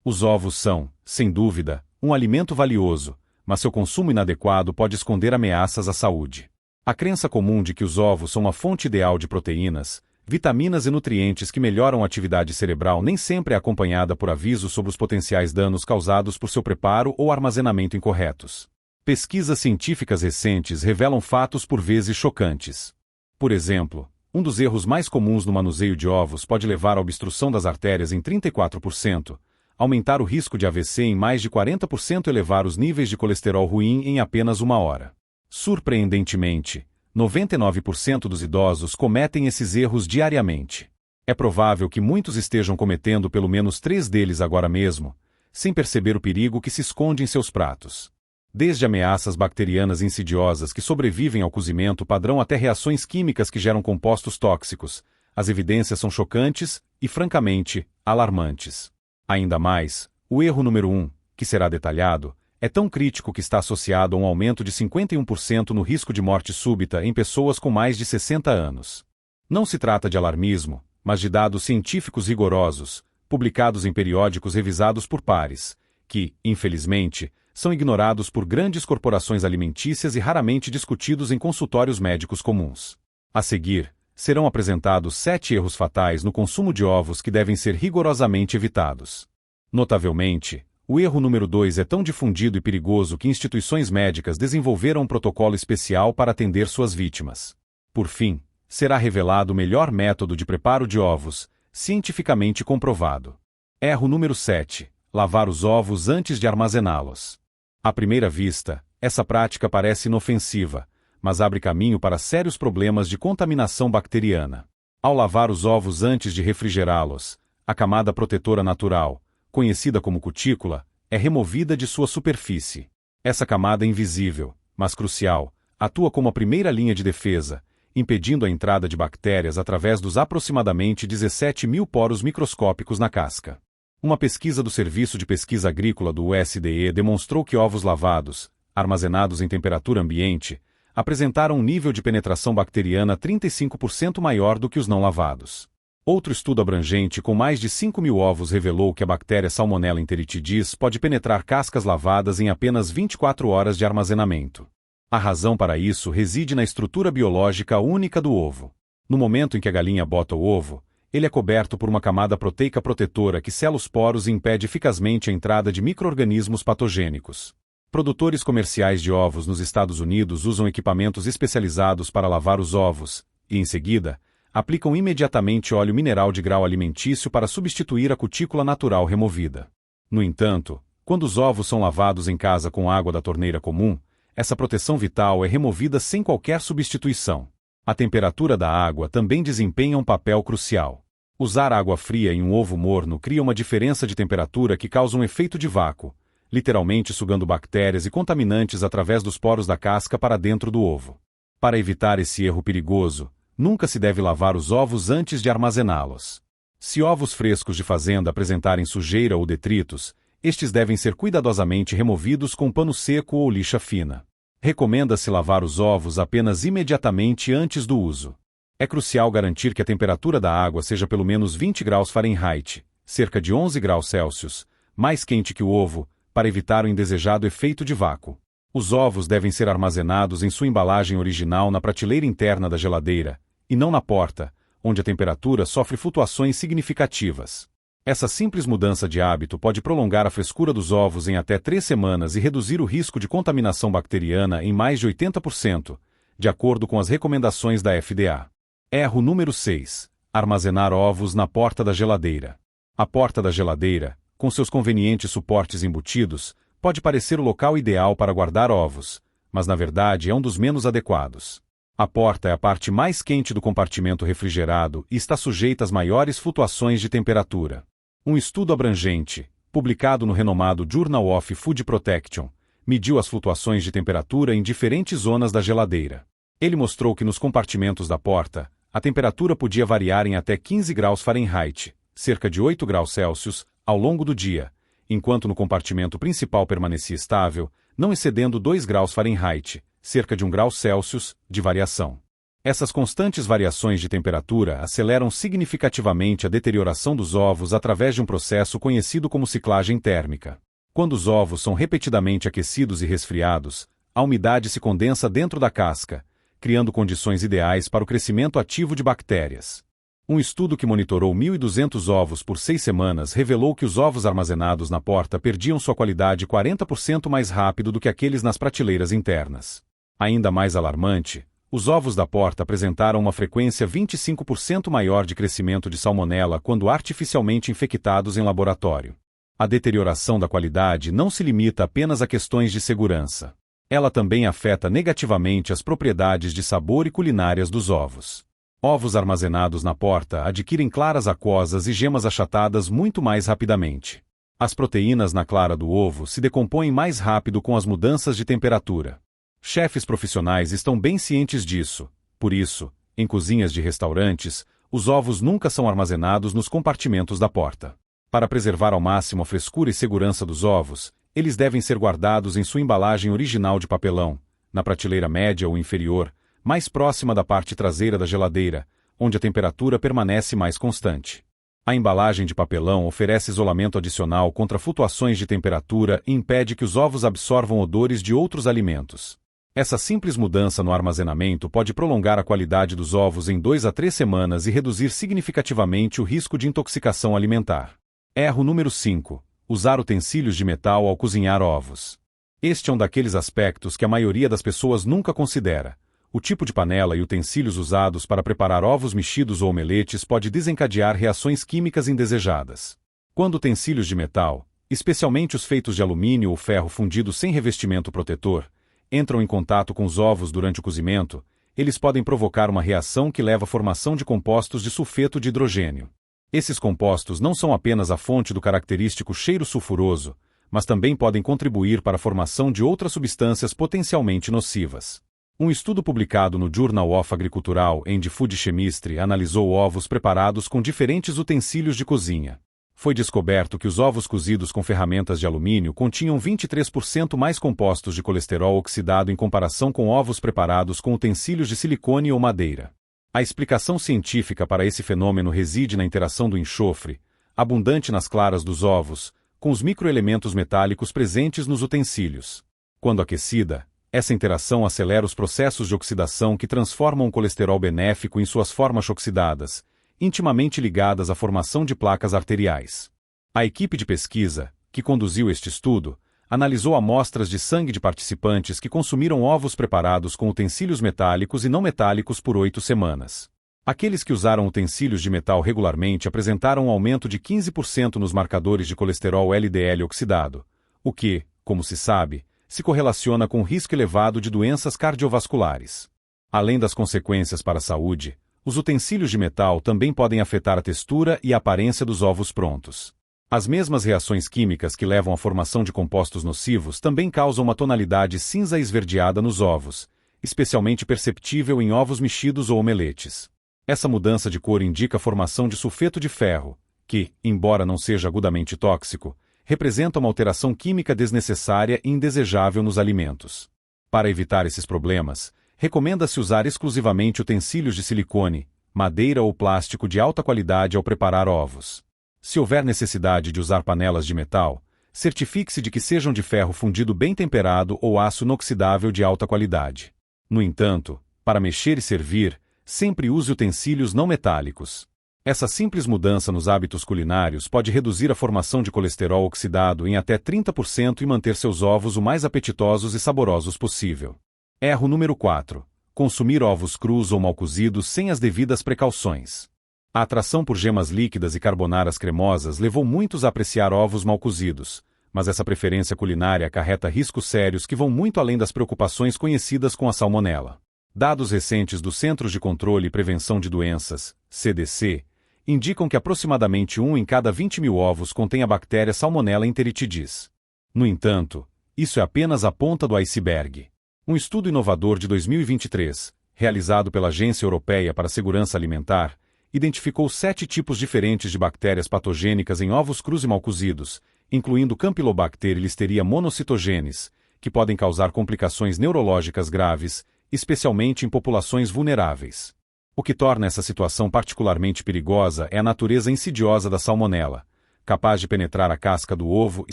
Os ovos são, sem dúvida, um alimento valioso, mas seu consumo inadequado pode esconder ameaças à saúde. A crença comum de que os ovos são uma fonte ideal de proteínas, vitaminas e nutrientes que melhoram a atividade cerebral nem sempre é acompanhada por avisos sobre os potenciais danos causados por seu preparo ou armazenamento incorretos. Pesquisas científicas recentes revelam fatos por vezes chocantes. Por exemplo, um dos erros mais comuns no manuseio de ovos pode levar à obstrução das artérias em 34%, aumentar o risco de AVC em mais de 40% e elevar os níveis de colesterol ruim em apenas uma hora. Surpreendentemente, 99% dos idosos cometem esses erros diariamente. É provável que muitos estejam cometendo pelo menos 3 deles agora mesmo, sem perceber o perigo que se esconde em seus pratos. Desde ameaças bacterianas insidiosas que sobrevivem ao cozimento padrão até reações químicas que geram compostos tóxicos, as evidências são chocantes e, francamente, alarmantes. Ainda mais, o erro número 1, que será detalhado, é tão crítico que está associado a um aumento de 51% no risco de morte súbita em pessoas com mais de 60 anos. Não se trata de alarmismo, mas de dados científicos rigorosos, publicados em periódicos revisados por pares, que, infelizmente, são ignorados por grandes corporações alimentícias e raramente discutidos em consultórios médicos comuns. A seguir, serão apresentados 7 erros fatais no consumo de ovos que devem ser rigorosamente evitados. Notavelmente, o erro número 2 é tão difundido e perigoso que instituições médicas desenvolveram um protocolo especial para atender suas vítimas. Por fim, será revelado o melhor método de preparo de ovos, cientificamente comprovado. Erro número 7. Lavar os ovos antes de armazená-los. À primeira vista, essa prática parece inofensiva, mas abre caminho para sérios problemas de contaminação bacteriana. Ao lavar os ovos antes de refrigerá-los, a camada protetora natural, conhecida como cutícula, é removida de sua superfície. Essa camada invisível, mas crucial, atua como a primeira linha de defesa, impedindo a entrada de bactérias através dos aproximadamente 17 mil poros microscópicos na casca. Uma pesquisa do Serviço de Pesquisa Agrícola do USDA demonstrou que ovos lavados, armazenados em temperatura ambiente, apresentaram um nível de penetração bacteriana 35% maior do que os não lavados. Outro estudo abrangente com mais de 5.000 ovos revelou que a bactéria Salmonella enteritidis pode penetrar cascas lavadas em apenas 24 horas de armazenamento. A razão para isso reside na estrutura biológica única do ovo. No momento em que a galinha bota o ovo, ele é coberto por uma camada proteica protetora que sela os poros e impede eficazmente a entrada de micro-organismos patogênicos. Produtores comerciais de ovos nos Estados Unidos usam equipamentos especializados para lavar os ovos e, em seguida, aplicam imediatamente óleo mineral de grau alimentício para substituir a cutícula natural removida. No entanto, quando os ovos são lavados em casa com água da torneira comum, essa proteção vital é removida sem qualquer substituição. A temperatura da água também desempenha um papel crucial. Usar água fria em um ovo morno cria uma diferença de temperatura que causa um efeito de vácuo, literalmente sugando bactérias e contaminantes através dos poros da casca para dentro do ovo. Para evitar esse erro perigoso, nunca se deve lavar os ovos antes de armazená-los. Se ovos frescos de fazenda apresentarem sujeira ou detritos, estes devem ser cuidadosamente removidos com pano seco ou lixa fina. Recomenda-se lavar os ovos apenas imediatamente antes do uso. É crucial garantir que a temperatura da água seja pelo menos 20 graus Fahrenheit, cerca de 11 graus Celsius, mais quente que o ovo, para evitar o indesejado efeito de vácuo. Os ovos devem ser armazenados em sua embalagem original na prateleira interna da geladeira, e não na porta, onde a temperatura sofre flutuações significativas. Essa simples mudança de hábito pode prolongar a frescura dos ovos em até 3 semanas e reduzir o risco de contaminação bacteriana em mais de 80%, de acordo com as recomendações da FDA. Erro número 6. Armazenar ovos na porta da geladeira. A porta da geladeira, com seus convenientes suportes embutidos, pode parecer o local ideal para guardar ovos, mas na verdade é um dos menos adequados. A porta é a parte mais quente do compartimento refrigerado e está sujeita às maiores flutuações de temperatura. Um estudo abrangente, publicado no renomado Journal of Food Protection, mediu as flutuações de temperatura em diferentes zonas da geladeira. Ele mostrou que nos compartimentos da porta, a temperatura podia variar em até 15 graus Fahrenheit, cerca de 8 graus Celsius, ao longo do dia, enquanto no compartimento principal permanecia estável, não excedendo 2 graus Fahrenheit, cerca de 1 grau Celsius, de variação. Essas constantes variações de temperatura aceleram significativamente a deterioração dos ovos através de um processo conhecido como ciclagem térmica. Quando os ovos são repetidamente aquecidos e resfriados, a umidade se condensa dentro da casca, criando condições ideais para o crescimento ativo de bactérias. Um estudo que monitorou 1.200 ovos por 6 semanas revelou que os ovos armazenados na porta perdiam sua qualidade 40% mais rápido do que aqueles nas prateleiras internas. Ainda mais alarmante, os ovos da porta apresentaram uma frequência 25% maior de crescimento de salmonela quando artificialmente infectados em laboratório. A deterioração da qualidade não se limita apenas a questões de segurança. Ela também afeta negativamente as propriedades de sabor e culinárias dos ovos. Ovos armazenados na porta adquirem claras aquosas e gemas achatadas muito mais rapidamente. As proteínas na clara do ovo se decompõem mais rápido com as mudanças de temperatura. Chefes profissionais estão bem cientes disso. Por isso, em cozinhas de restaurantes, os ovos nunca são armazenados nos compartimentos da porta. Para preservar ao máximo a frescura e segurança dos ovos, eles devem ser guardados em sua embalagem original de papelão, na prateleira média ou inferior, mais próxima da parte traseira da geladeira, onde a temperatura permanece mais constante. A embalagem de papelão oferece isolamento adicional contra flutuações de temperatura e impede que os ovos absorvam odores de outros alimentos. Essa simples mudança no armazenamento pode prolongar a qualidade dos ovos em 2 a 3 semanas e reduzir significativamente o risco de intoxicação alimentar. Erro número 5. Usar utensílios de metal ao cozinhar ovos. Este é um daqueles aspectos que a maioria das pessoas nunca considera. O tipo de panela e utensílios usados para preparar ovos mexidos ou omeletes pode desencadear reações químicas indesejadas. Quando utensílios de metal, especialmente os feitos de alumínio ou ferro fundido sem revestimento protetor, entram em contato com os ovos durante o cozimento, eles podem provocar uma reação que leva à formação de compostos de sulfeto de hidrogênio. Esses compostos não são apenas a fonte do característico cheiro sulfuroso, mas também podem contribuir para a formação de outras substâncias potencialmente nocivas. Um estudo publicado no Journal of Agricultural and Food Chemistry analisou ovos preparados com diferentes utensílios de cozinha. Foi descoberto que os ovos cozidos com ferramentas de alumínio continham 23% mais compostos de colesterol oxidado em comparação com ovos preparados com utensílios de silicone ou madeira. A explicação científica para esse fenômeno reside na interação do enxofre, abundante nas claras dos ovos, com os microelementos metálicos presentes nos utensílios. Quando aquecida, essa interação acelera os processos de oxidação que transformam o colesterol benéfico em suas formas oxidadas, intimamente ligadas à formação de placas arteriais. A equipe de pesquisa, que conduziu este estudo, analisou amostras de sangue de participantes que consumiram ovos preparados com utensílios metálicos e não metálicos por 8 semanas. Aqueles que usaram utensílios de metal regularmente apresentaram um aumento de 15% nos marcadores de colesterol LDL oxidado, o que, como se sabe, se correlaciona com o risco elevado de doenças cardiovasculares. Além das consequências para a saúde, os utensílios de metal também podem afetar a textura e a aparência dos ovos prontos. As mesmas reações químicas que levam à formação de compostos nocivos também causam uma tonalidade cinza esverdeada nos ovos, especialmente perceptível em ovos mexidos ou omeletes. Essa mudança de cor indica a formação de sulfeto de ferro, que, embora não seja agudamente tóxico, representa uma alteração química desnecessária e indesejável nos alimentos. Para evitar esses problemas, recomenda-se usar exclusivamente utensílios de silicone, madeira ou plástico de alta qualidade ao preparar ovos. Se houver necessidade de usar panelas de metal, certifique-se de que sejam de ferro fundido bem temperado ou aço inoxidável de alta qualidade. No entanto, para mexer e servir, sempre use utensílios não metálicos. Essa simples mudança nos hábitos culinários pode reduzir a formação de colesterol oxidado em até 30% e manter seus ovos o mais apetitosos e saborosos possível. Erro número 4. Consumir ovos crus ou mal cozidos sem as devidas precauções. A atração por gemas líquidas e carbonaras cremosas levou muitos a apreciar ovos mal cozidos, mas essa preferência culinária acarreta riscos sérios que vão muito além das preocupações conhecidas com a salmonela. Dados recentes do Centros de Controle e Prevenção de Doenças, CDC, indicam que aproximadamente 1 em cada 20.000 ovos contém a bactéria Salmonella enteritidis. No entanto, isso é apenas a ponta do iceberg. Um estudo inovador de 2023, realizado pela Agência Europeia para a Segurança Alimentar, identificou 7 tipos diferentes de bactérias patogênicas em ovos crus e mal cozidos, incluindo Campylobacter e Listeria monocytogenes, que podem causar complicações neurológicas graves, especialmente em populações vulneráveis. O que torna essa situação particularmente perigosa é a natureza insidiosa da salmonela, capaz de penetrar a casca do ovo e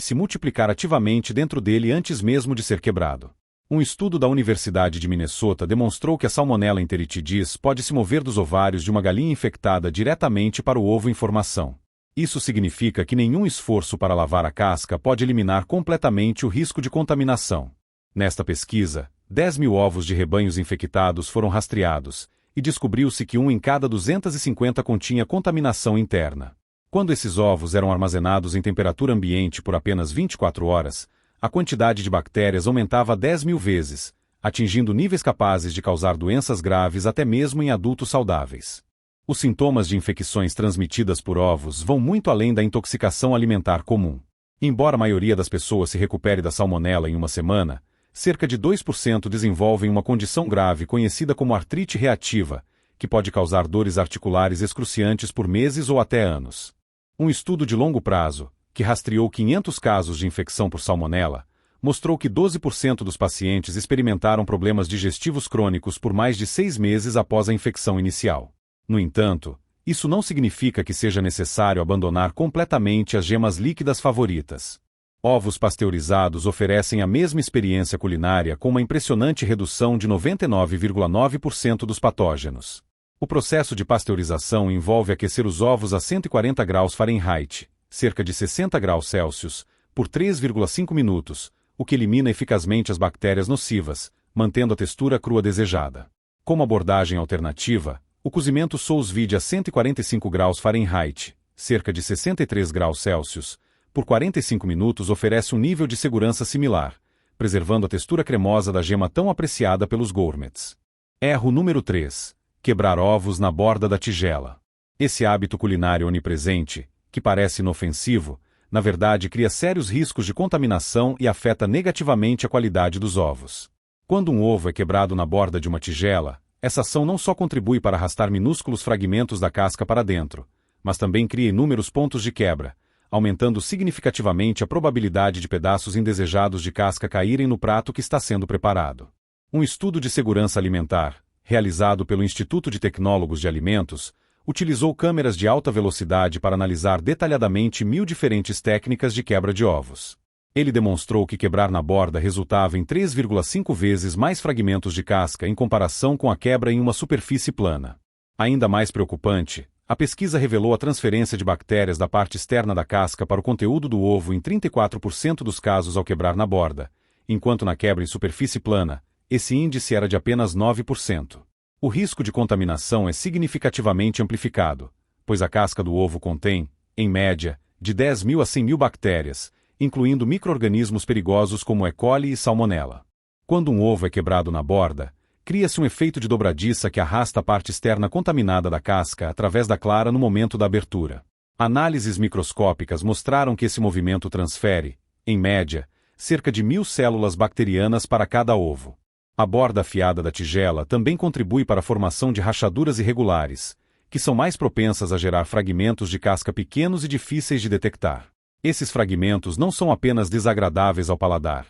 se multiplicar ativamente dentro dele antes mesmo de ser quebrado. Um estudo da Universidade de Minnesota demonstrou que a Salmonella enteritidis pode se mover dos ovários de uma galinha infectada diretamente para o ovo em formação. Isso significa que nenhum esforço para lavar a casca pode eliminar completamente o risco de contaminação. Nesta pesquisa, 10.000 ovos de rebanhos infectados foram rastreados, e descobriu-se que 1 em cada 250 continha contaminação interna. Quando esses ovos eram armazenados em temperatura ambiente por apenas 24 horas, a quantidade de bactérias aumentava 10.000 vezes, atingindo níveis capazes de causar doenças graves até mesmo em adultos saudáveis. Os sintomas de infecções transmitidas por ovos vão muito além da intoxicação alimentar comum. Embora a maioria das pessoas se recupere da salmonela em uma semana, cerca de 2% desenvolvem uma condição grave conhecida como artrite reativa, que pode causar dores articulares excruciantes por meses ou até anos. Um estudo de longo prazo, que rastreou 500 casos de infecção por salmonela, mostrou que 12% dos pacientes experimentaram problemas digestivos crônicos por mais de 6 meses após a infecção inicial. No entanto, isso não significa que seja necessário abandonar completamente as gemas líquidas favoritas. Ovos pasteurizados oferecem a mesma experiência culinária com uma impressionante redução de 99,9% dos patógenos. O processo de pasteurização envolve aquecer os ovos a 140 graus Fahrenheit, cerca de 60 graus Celsius, por 3,5 minutos, o que elimina eficazmente as bactérias nocivas, mantendo a textura crua desejada. Como abordagem alternativa, o cozimento sous vide a 145 graus Fahrenheit, cerca de 63 graus Celsius, por 45 minutos oferece um nível de segurança similar, preservando a textura cremosa da gema tão apreciada pelos gourmets. Erro número 3. Quebrar ovos na borda da tigela. Esse hábito culinário onipresente, que parece inofensivo, na verdade cria sérios riscos de contaminação e afeta negativamente a qualidade dos ovos. Quando um ovo é quebrado na borda de uma tigela, essa ação não só contribui para arrastar minúsculos fragmentos da casca para dentro, mas também cria inúmeros pontos de quebra, aumentando significativamente a probabilidade de pedaços indesejados de casca caírem no prato que está sendo preparado. Um estudo de segurança alimentar, realizado pelo Instituto de Tecnólogos de Alimentos, utilizou câmeras de alta velocidade para analisar detalhadamente 1.000 diferentes técnicas de quebra de ovos. Ele demonstrou que quebrar na borda resultava em 3,5 vezes mais fragmentos de casca em comparação com a quebra em uma superfície plana. Ainda mais preocupante, a pesquisa revelou a transferência de bactérias da parte externa da casca para o conteúdo do ovo em 34% dos casos ao quebrar na borda, enquanto na quebra em superfície plana, esse índice era de apenas 9%. O risco de contaminação é significativamente amplificado, pois a casca do ovo contém, em média, de 10.000 a 100.000 bactérias, incluindo micro-organismos perigosos como E. coli e salmonella. Quando um ovo é quebrado na borda, cria-se um efeito de dobradiça que arrasta a parte externa contaminada da casca através da clara no momento da abertura. Análises microscópicas mostraram que esse movimento transfere, em média, cerca de 1.000 células bacterianas para cada ovo. A borda afiada da tigela também contribui para a formação de rachaduras irregulares, que são mais propensas a gerar fragmentos de casca pequenos e difíceis de detectar. Esses fragmentos não são apenas desagradáveis ao paladar.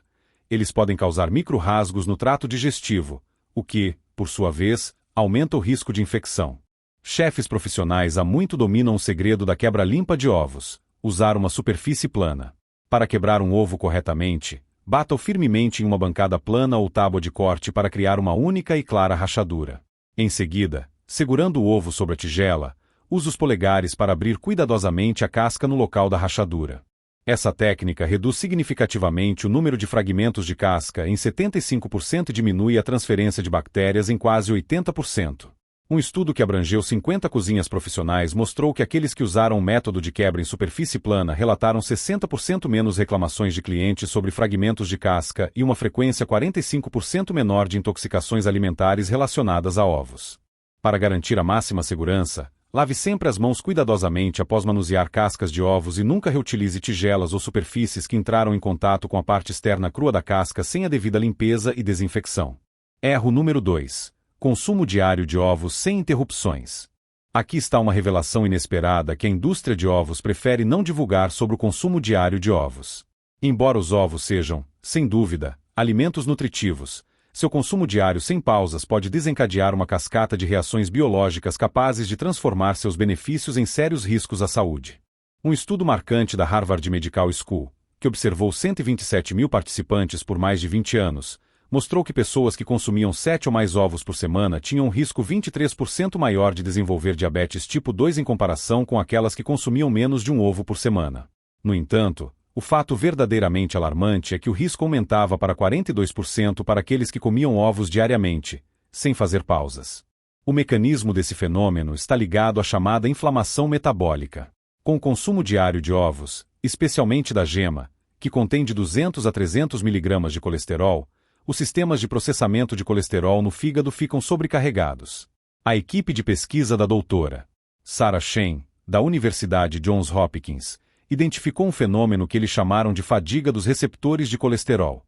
Eles podem causar micro-rasgos no trato digestivo, o que, por sua vez, aumenta o risco de infecção. Chefes profissionais há muito dominam o segredo da quebra limpa de ovos: usar uma superfície plana. Para quebrar um ovo corretamente, bata-o firmemente em uma bancada plana ou tábua de corte para criar uma única e clara rachadura. Em seguida, segurando o ovo sobre a tigela, use os polegares para abrir cuidadosamente a casca no local da rachadura. Essa técnica reduz significativamente o número de fragmentos de casca em 75% e diminui a transferência de bactérias em quase 80%. Um estudo que abrangeu 50 cozinhas profissionais mostrou que aqueles que usaram o método de quebra em superfície plana relataram 60% menos reclamações de clientes sobre fragmentos de casca e uma frequência 45% menor de intoxicações alimentares relacionadas a ovos. Para garantir a máxima segurança, lave sempre as mãos cuidadosamente após manusear cascas de ovos e nunca reutilize tigelas ou superfícies que entraram em contato com a parte externa crua da casca sem a devida limpeza e desinfecção. Erro número 2. Consumo diário de ovos sem interrupções. Aqui está uma revelação inesperada que a indústria de ovos prefere não divulgar sobre o consumo diário de ovos. Embora os ovos sejam, sem dúvida, alimentos nutritivos, Seu consumo diário sem pausas pode desencadear uma cascata de reações biológicas capazes de transformar seus benefícios em sérios riscos à saúde. Um estudo marcante da Harvard Medical School, que observou 127 mil participantes por mais de 20 anos, mostrou que pessoas que consumiam 7 ou mais ovos por semana tinham um risco 23% maior de desenvolver diabetes tipo 2 em comparação com aquelas que consumiam menos de um ovo por semana. No entanto, o fato verdadeiramente alarmante é que o risco aumentava para 42% para aqueles que comiam ovos diariamente, sem fazer pausas. O mecanismo desse fenômeno está ligado à chamada inflamação metabólica. Com o consumo diário de ovos, especialmente da gema, que contém de 200 a 300 mg de colesterol, os sistemas de processamento de colesterol no fígado ficam sobrecarregados. A equipe de pesquisa da doutora Sarah Shen, da Universidade Johns Hopkins, identificou um fenômeno que eles chamaram de fadiga dos receptores de colesterol.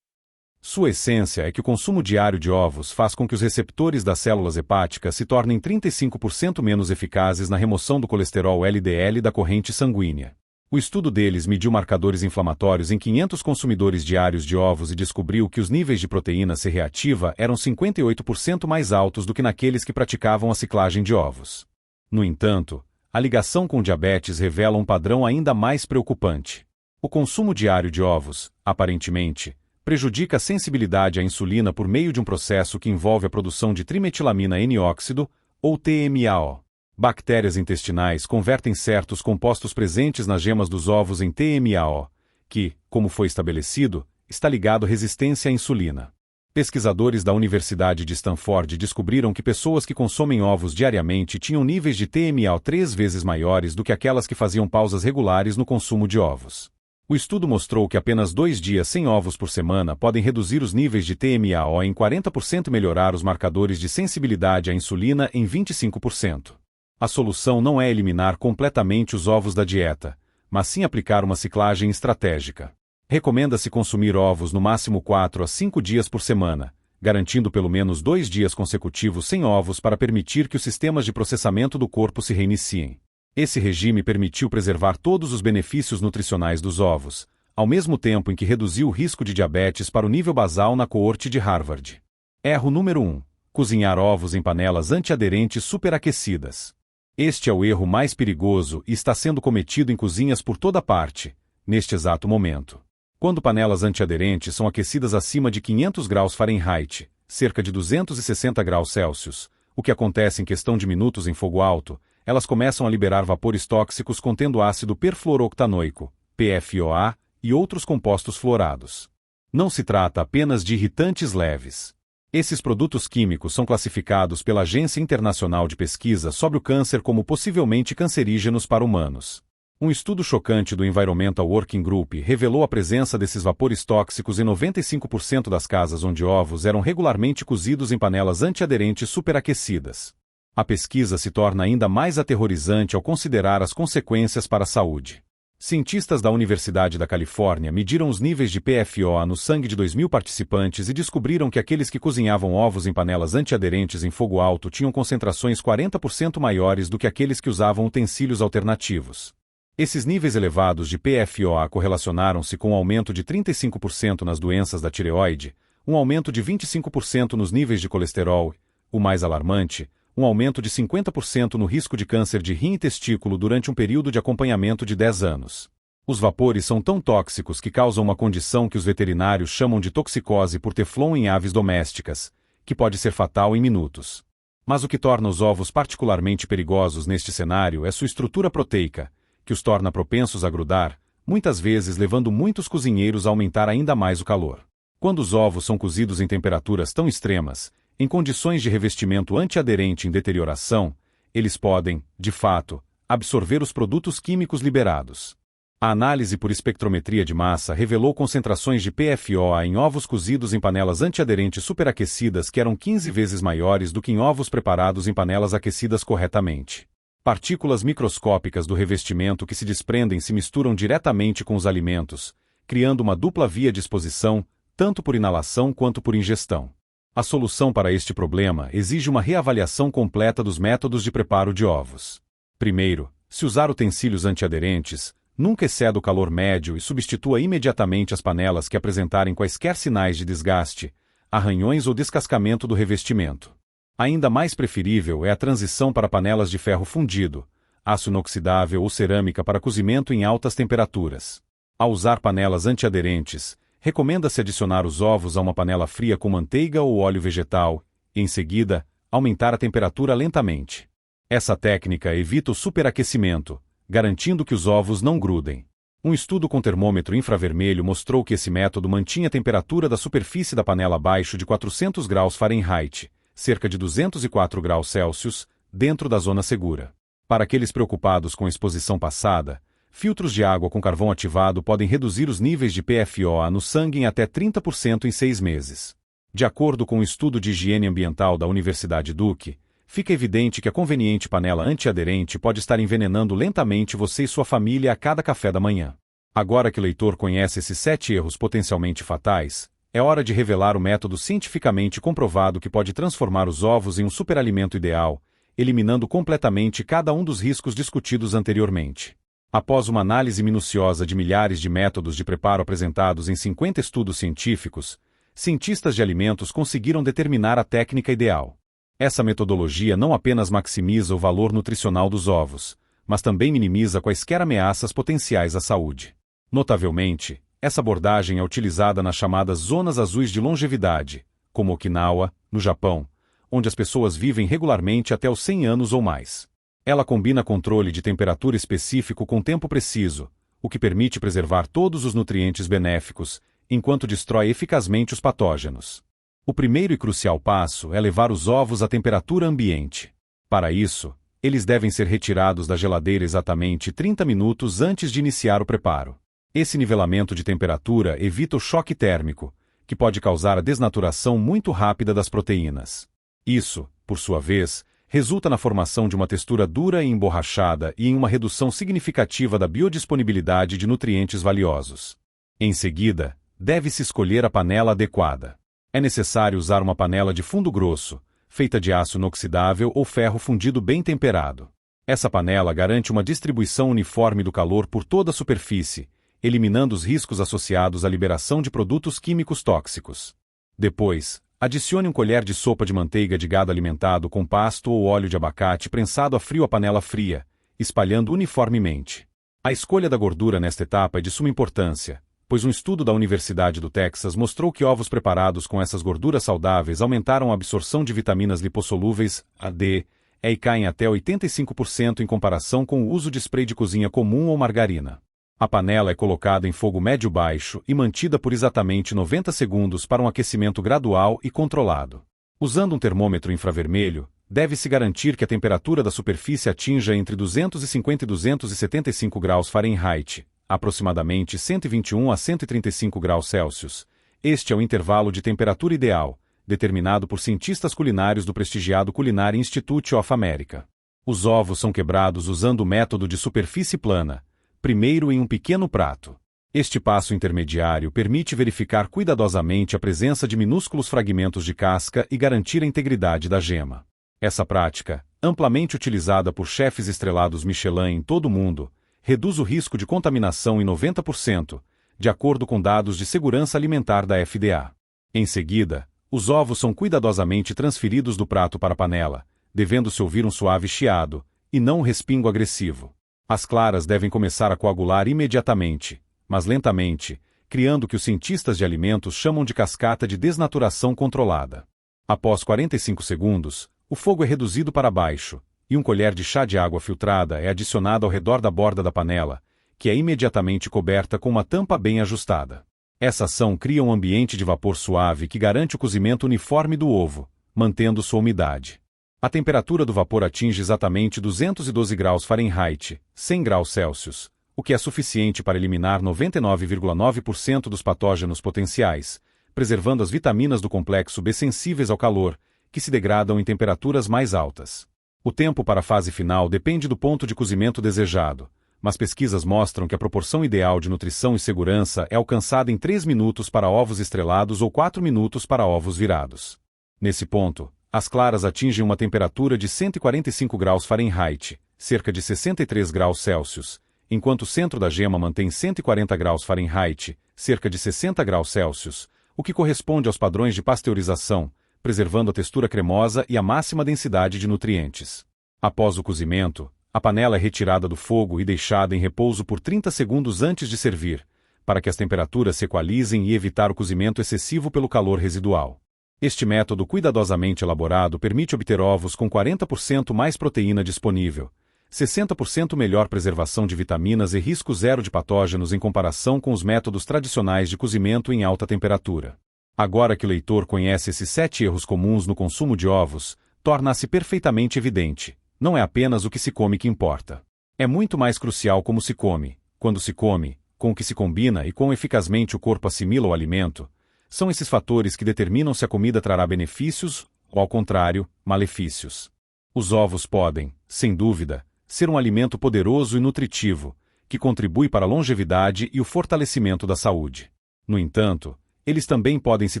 Sua essência é que o consumo diário de ovos faz com que os receptores das células hepáticas se tornem 35% menos eficazes na remoção do colesterol LDL da corrente sanguínea. O estudo deles mediu marcadores inflamatórios em 500 consumidores diários de ovos e descobriu que os níveis de proteína C reativa eram 58% mais altos do que naqueles que praticavam a ciclagem de ovos. No entanto, a ligação com diabetes revela um padrão ainda mais preocupante. O consumo diário de ovos, aparentemente, prejudica a sensibilidade à insulina por meio de um processo que envolve a produção de trimetilamina N-óxido, ou TMAO. Bactérias intestinais convertem certos compostos presentes nas gemas dos ovos em TMAO, que, como foi estabelecido, está ligado à resistência à insulina. Pesquisadores da Universidade de Stanford descobriram que pessoas que consomem ovos diariamente tinham níveis de TMAO 3 vezes maiores do que aquelas que faziam pausas regulares no consumo de ovos. O estudo mostrou que apenas 2 dias sem ovos por semana podem reduzir os níveis de TMAO em 40% e melhorar os marcadores de sensibilidade à insulina em 25%. A solução não é eliminar completamente os ovos da dieta, mas sim aplicar uma ciclagem estratégica. Recomenda-se consumir ovos no máximo 4 a 5 dias por semana, garantindo pelo menos 2 dias consecutivos sem ovos para permitir que os sistemas de processamento do corpo se reiniciem. Esse regime permitiu preservar todos os benefícios nutricionais dos ovos, ao mesmo tempo em que reduziu o risco de diabetes para o nível basal na coorte de Harvard. Erro número 1. Cozinhar ovos em panelas antiaderentes superaquecidas. Este é o erro mais perigoso e está sendo cometido em cozinhas por toda parte, neste exato momento. Quando panelas antiaderentes são aquecidas acima de 500 graus Fahrenheit, cerca de 260 graus Celsius, o que acontece em questão de minutos em fogo alto, elas começam a liberar vapores tóxicos contendo ácido perfluorooctanoico, PFOA, e outros compostos fluorados. Não se trata apenas de irritantes leves. Esses produtos químicos são classificados pela Agência Internacional de Pesquisa sobre o Câncer como possivelmente cancerígenos para humanos. Um estudo chocante do Environmental Working Group revelou a presença desses vapores tóxicos em 95% das casas onde ovos eram regularmente cozidos em panelas antiaderentes superaquecidas. A pesquisa se torna ainda mais aterrorizante ao considerar as consequências para a saúde. Cientistas da Universidade da Califórnia mediram os níveis de PFOA no sangue de 2.000 participantes e descobriram que aqueles que cozinhavam ovos em panelas antiaderentes em fogo alto tinham concentrações 40% maiores do que aqueles que usavam utensílios alternativos. Esses níveis elevados de PFOA correlacionaram-se com um aumento de 35% nas doenças da tireoide, um aumento de 25% nos níveis de colesterol, o mais alarmante, um aumento de 50% no risco de câncer de rim e testículo durante um período de acompanhamento de 10 anos. Os vapores são tão tóxicos que causam uma condição que os veterinários chamam de toxicose por teflon em aves domésticas, que pode ser fatal em minutos. Mas o que torna os ovos particularmente perigosos neste cenário é sua estrutura proteica, que os torna propensos a grudar, muitas vezes levando muitos cozinheiros a aumentar ainda mais o calor. Quando os ovos são cozidos em temperaturas tão extremas, em condições de revestimento antiaderente em deterioração, eles podem, de fato, absorver os produtos químicos liberados. A análise por espectrometria de massa revelou concentrações de PFOA em ovos cozidos em panelas antiaderentes superaquecidas que eram 15 vezes maiores do que em ovos preparados em panelas aquecidas corretamente. Partículas microscópicas do revestimento que se desprendem se misturam diretamente com os alimentos, criando uma dupla via de exposição, tanto por inalação quanto por ingestão. A solução para este problema exige uma reavaliação completa dos métodos de preparo de ovos. Primeiro, se usar utensílios antiaderentes, nunca exceda o calor médio e substitua imediatamente as panelas que apresentarem quaisquer sinais de desgaste, arranhões ou descascamento do revestimento. Ainda mais preferível é a transição para panelas de ferro fundido, aço inoxidável ou cerâmica para cozimento em altas temperaturas. Ao usar panelas antiaderentes, recomenda-se adicionar os ovos a uma panela fria com manteiga ou óleo vegetal e, em seguida, aumentar a temperatura lentamente. Essa técnica evita o superaquecimento, garantindo que os ovos não grudem. Um estudo com termômetro infravermelho mostrou que esse método mantinha a temperatura da superfície da panela abaixo de 400 graus Fahrenheit, cerca de 204 graus Celsius, dentro da zona segura. Para aqueles preocupados com a exposição passada, filtros de água com carvão ativado podem reduzir os níveis de PFOA no sangue em até 30% em 6 meses. De acordo com um estudo de higiene ambiental da Universidade Duke, fica evidente que a conveniente panela antiaderente pode estar envenenando lentamente você e sua família a cada café da manhã. Agora que o leitor conhece esses 7 erros potencialmente fatais, é hora de revelar o método cientificamente comprovado que pode transformar os ovos em um superalimento ideal, eliminando completamente cada um dos riscos discutidos anteriormente. Após uma análise minuciosa de milhares de métodos de preparo apresentados em 50 estudos científicos, cientistas de alimentos conseguiram determinar a técnica ideal. Essa metodologia não apenas maximiza o valor nutricional dos ovos, mas também minimiza quaisquer ameaças potenciais à saúde. Notavelmente, essa abordagem é utilizada nas chamadas zonas azuis de longevidade, como Okinawa, no Japão, onde as pessoas vivem regularmente até os 100 anos ou mais. Ela combina controle de temperatura específico com tempo preciso, o que permite preservar todos os nutrientes benéficos, enquanto destrói eficazmente os patógenos. O primeiro e crucial passo é levar os ovos à temperatura ambiente. Para isso, eles devem ser retirados da geladeira exatamente 30 minutos antes de iniciar o preparo. Esse nivelamento de temperatura evita o choque térmico, que pode causar a desnaturação muito rápida das proteínas. Isso, por sua vez, resulta na formação de uma textura dura e emborrachada e em uma redução significativa da biodisponibilidade de nutrientes valiosos. Em seguida, deve-se escolher a panela adequada. É necessário usar uma panela de fundo grosso, feita de aço inoxidável ou ferro fundido bem temperado. Essa panela garante uma distribuição uniforme do calor por toda a superfície, eliminando os riscos associados à liberação de produtos químicos tóxicos. Depois, adicione um colher de sopa de manteiga de gado alimentado com pasto ou óleo de abacate prensado a frio à panela fria, espalhando uniformemente. A escolha da gordura nesta etapa é de suma importância, pois um estudo da Universidade do Texas mostrou que ovos preparados com essas gorduras saudáveis aumentaram a absorção de vitaminas lipossolúveis, A, D, E e K em até 85% em comparação com o uso de spray de cozinha comum ou margarina. A panela é colocada em fogo médio-baixo e mantida por exatamente 90 segundos para um aquecimento gradual e controlado. Usando um termômetro infravermelho, deve-se garantir que a temperatura da superfície atinja entre 250 e 275 graus Fahrenheit, aproximadamente 121 a 135 graus Celsius. Este é o intervalo de temperatura ideal, determinado por cientistas culinários do prestigiado Culinary Institute of America. Os ovos são quebrados usando o método de superfície plana, primeiro em um pequeno prato. Este passo intermediário permite verificar cuidadosamente a presença de minúsculos fragmentos de casca e garantir a integridade da gema. Essa prática, amplamente utilizada por chefes estrelados Michelin em todo o mundo, reduz o risco de contaminação em 90%, de acordo com dados de segurança alimentar da FDA. Em seguida, os ovos são cuidadosamente transferidos do prato para a panela, devendo-se ouvir um suave chiado, e não um respingo agressivo. As claras devem começar a coagular imediatamente, mas lentamente, criando o que os cientistas de alimentos chamam de cascata de desnaturação controlada. Após 45 segundos, o fogo é reduzido para baixo, e um colher de chá de água filtrada é adicionado ao redor da borda da panela, que é imediatamente coberta com uma tampa bem ajustada. Essa ação cria um ambiente de vapor suave que garante o cozimento uniforme do ovo, mantendo sua umidade. A temperatura do vapor atinge exatamente 212 graus Fahrenheit, 100 graus Celsius, o que é suficiente para eliminar 99,9% dos patógenos potenciais, preservando as vitaminas do complexo B sensíveis ao calor, que se degradam em temperaturas mais altas. O tempo para a fase final depende do ponto de cozimento desejado, mas pesquisas mostram que a proporção ideal de nutrição e segurança é alcançada em 3 minutos para ovos estrelados ou 4 minutos para ovos virados. Nesse ponto, as claras atingem uma temperatura de 145 graus Fahrenheit, cerca de 63 graus Celsius, enquanto o centro da gema mantém 140 graus Fahrenheit, cerca de 60 graus Celsius, o que corresponde aos padrões de pasteurização, preservando a textura cremosa e a máxima densidade de nutrientes. Após o cozimento, a panela é retirada do fogo e deixada em repouso por 30 segundos antes de servir, para que as temperaturas se equalizem e evitar o cozimento excessivo pelo calor residual. Este método cuidadosamente elaborado permite obter ovos com 40% mais proteína disponível, 60% melhor preservação de vitaminas e risco zero de patógenos em comparação com os métodos tradicionais de cozimento em alta temperatura. Agora que o leitor conhece esses 7 erros comuns no consumo de ovos, torna-se perfeitamente evidente: não é apenas o que se come que importa. É muito mais crucial como se come, quando se come, com o que se combina e quão eficazmente o corpo assimila o alimento. São esses fatores que determinam se a comida trará benefícios ou, ao contrário, malefícios. Os ovos podem, sem dúvida, ser um alimento poderoso e nutritivo, que contribui para a longevidade e o fortalecimento da saúde. No entanto, eles também podem se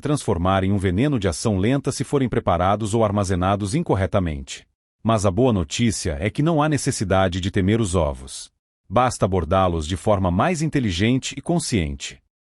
transformar em um veneno de ação lenta se forem preparados ou armazenados incorretamente. Mas a boa notícia é que não há necessidade de temer os ovos. Basta abordá-los de forma mais inteligente e consciente.